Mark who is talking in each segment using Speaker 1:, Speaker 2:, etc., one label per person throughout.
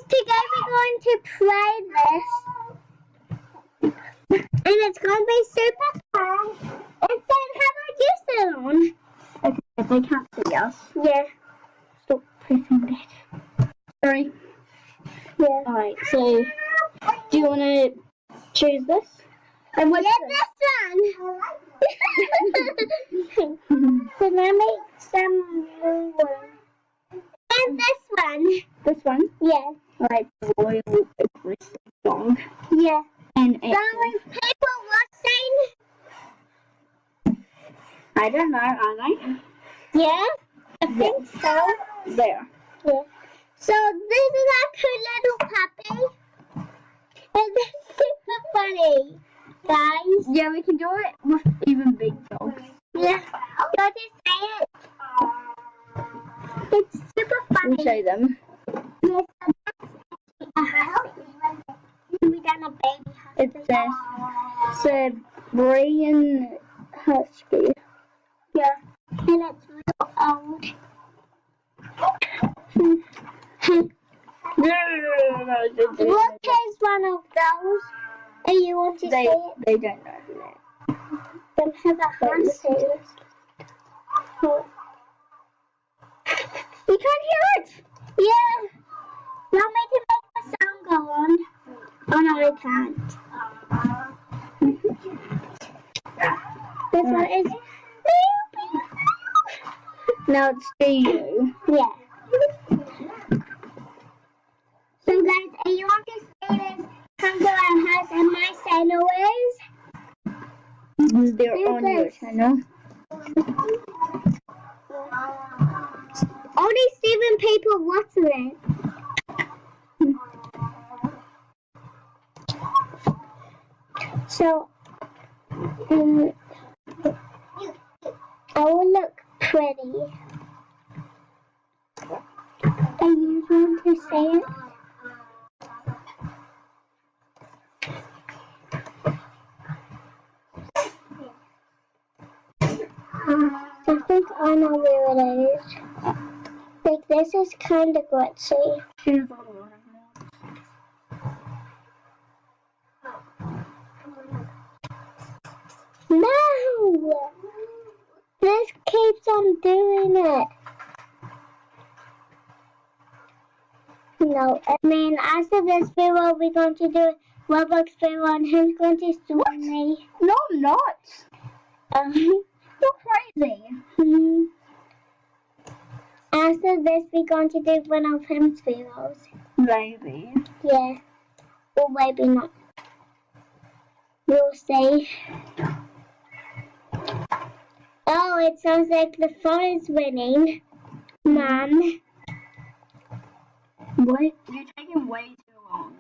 Speaker 1: today we're going to play this. And it's going to be super fun. And then how about you sit on?
Speaker 2: Okay, they can't see us.
Speaker 1: Yeah.
Speaker 2: Stop pressing that. Sorry.
Speaker 1: Yeah.
Speaker 2: Alright, so do you want to choose this?
Speaker 1: And what's this one? Can I make some more? And this one.
Speaker 2: This one?
Speaker 1: Yeah.
Speaker 2: Alright, royal aggressive dog.
Speaker 1: Yeah.
Speaker 2: And
Speaker 1: Darling, people watching?
Speaker 2: I don't know, are they?
Speaker 1: Yeah, I think so.
Speaker 2: There.
Speaker 1: Yeah. So this is our cute little puppy. And it's super funny, guys.
Speaker 2: Yeah, we can do it with even big dogs.
Speaker 1: Yeah. You want to say it? It's super funny.
Speaker 2: We'll show them.
Speaker 1: Yes, a husky. We done a baby husky.
Speaker 2: It's a Siberian Husky.
Speaker 1: Yeah. And it's real old. What is one of those? And you want to say it?
Speaker 2: They don't know that.
Speaker 1: Then have a husky. You can't hear it. Yeah. Want me to make the sound go on? Oh no, I can't. This one is.
Speaker 2: Now it's you.
Speaker 1: Yeah. So guys, if you want to say this, come to our house and my channel is.
Speaker 2: They're on your channel.
Speaker 1: Only 7 people watching it. So, I will look pretty. And you want to say it? I think I know where it is. Like, this is kind of glitchy. No! This keeps on doing it. No, I mean, after this video, we're going to do Roblox video and who's going to sue me.
Speaker 2: No, I'm not. You're crazy.
Speaker 1: After this, we're going to do one of his videos.
Speaker 2: Maybe.
Speaker 1: Yeah. Or maybe not. We'll see. Oh, it sounds like the phone is winning. Mom.
Speaker 2: What? You're taking way too long.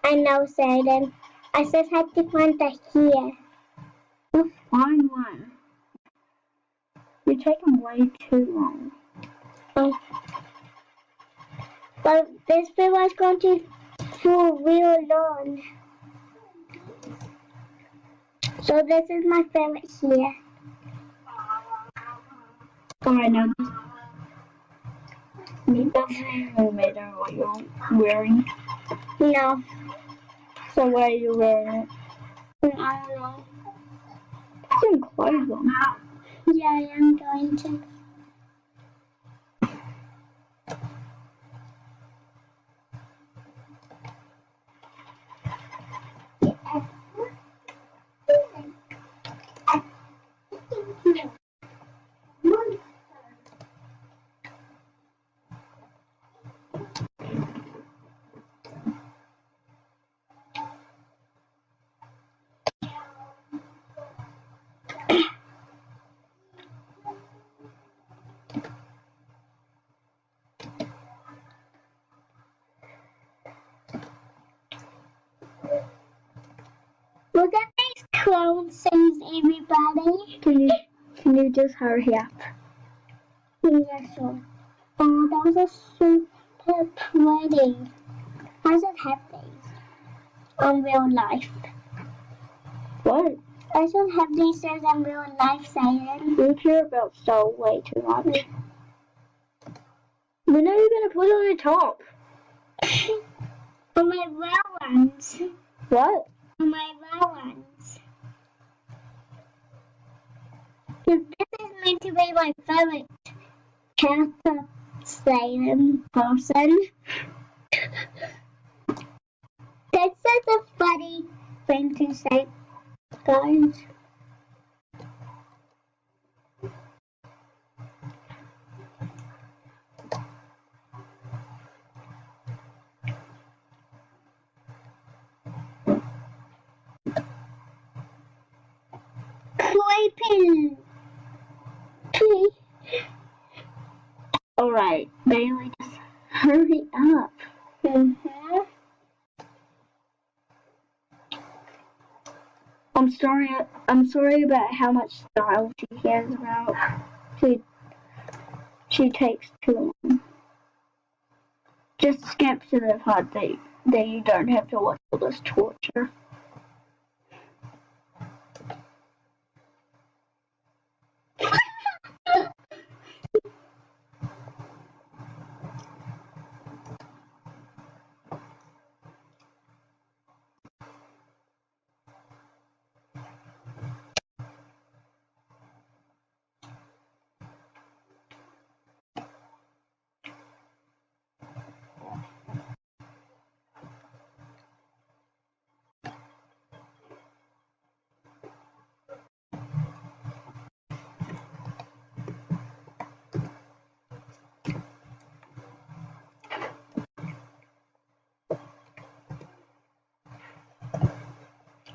Speaker 1: I know, Sarah. I just had to find the here.
Speaker 2: We'll find one. You're taking way too long.
Speaker 1: Oh. But this video is going to feel real long. So this is my favorite here.
Speaker 2: Alright, now it doesn't matter what you're wearing.
Speaker 1: No.
Speaker 2: So why are you wearing it?
Speaker 1: I don't know.
Speaker 2: Put some clothes on.
Speaker 1: Yeah, I am going to. Look at these clothes, everybody.
Speaker 2: Can you just hurry up?
Speaker 1: Yeah, sure. Oh, those are super pretty. I should have these in real life.
Speaker 2: What?
Speaker 1: I should have these as in real life, Saying.
Speaker 2: You care about style way too much. When are you gonna put it on the top?
Speaker 1: On my well ones.
Speaker 2: What?
Speaker 1: On my well ones. Because this is meant to be my favorite character Salem person. This is a funny thing to say, guys. Creepy.
Speaker 2: Alright, Bailey, just hurry up.
Speaker 1: Mm-hmm.
Speaker 2: I'm sorry about how much style she cares about. She takes too long. Just skip to the part that you don't have to watch all this torture.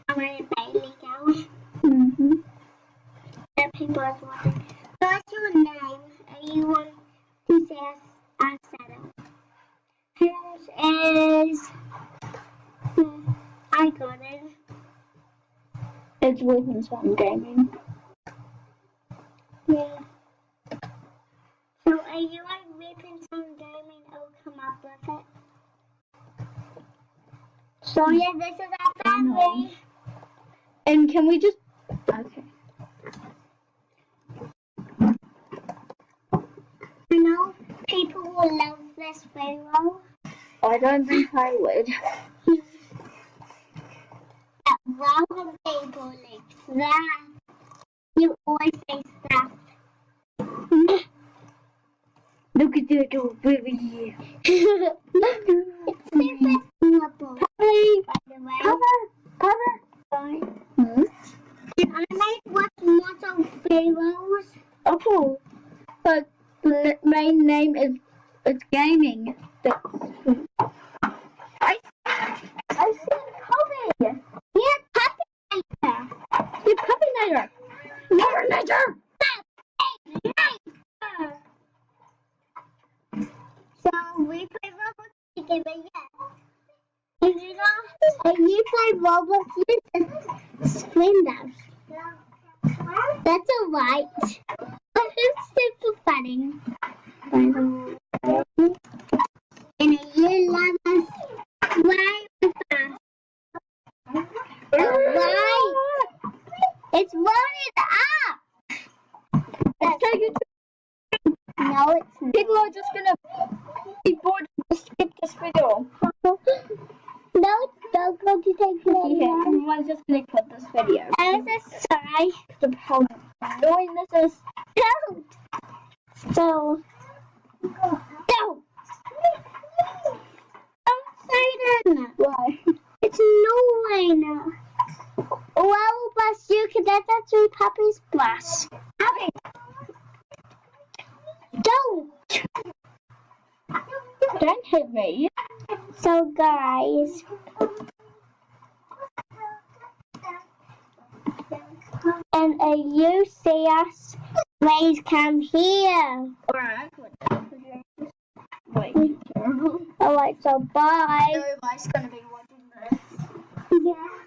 Speaker 1: I'm in Bailey now.
Speaker 2: Mm-hmm.
Speaker 1: And people are wondering, what's your name? And you want to say I said it. Hers is... I got it.
Speaker 2: It's Weapons Fun Gaming.
Speaker 1: Yeah. So are you like Weapons on Gaming? I'll come up with it. So yeah, this is our family.
Speaker 2: And can we just... Okay.
Speaker 1: You know, people will love this video.
Speaker 2: I don't think I would.
Speaker 1: That random people like that. You always say stuff.
Speaker 2: Look at the little baby.
Speaker 1: It's super adorable. By the way.
Speaker 2: Cover.
Speaker 1: Sorry.
Speaker 2: Hmm?
Speaker 1: And I might watch lots of videos.
Speaker 2: Oh, but the main name is gaming. I see Kobe.
Speaker 1: Yeah, Puppy Nature.
Speaker 2: The Puppy Nature. Puppy Nature.
Speaker 1: So we play Roblox together, yeah. And you play Roblox with screen down. That's alright. It's super funny. And you love us right with us. Alright. It's loaded up.
Speaker 2: Let's take it.
Speaker 1: No, it's not.
Speaker 2: People are just gonna be bored and skip this video.
Speaker 1: No, it's not going to take it.
Speaker 2: Yeah, everyone's just gonna quit this video.
Speaker 1: I'm so sorry.
Speaker 2: How annoying this is.
Speaker 1: Don't. So, don't. Don't say that.
Speaker 2: Why?
Speaker 1: It's annoying. Well, bless you, cadet, that's your puppy's bless. Puppy. Don't.
Speaker 2: Don't hit me.
Speaker 1: So, guys. And you see us, please come here.
Speaker 2: Alright, wait.
Speaker 1: Alright, so bye.
Speaker 2: Everybody's gonna be watching this.
Speaker 1: Yeah.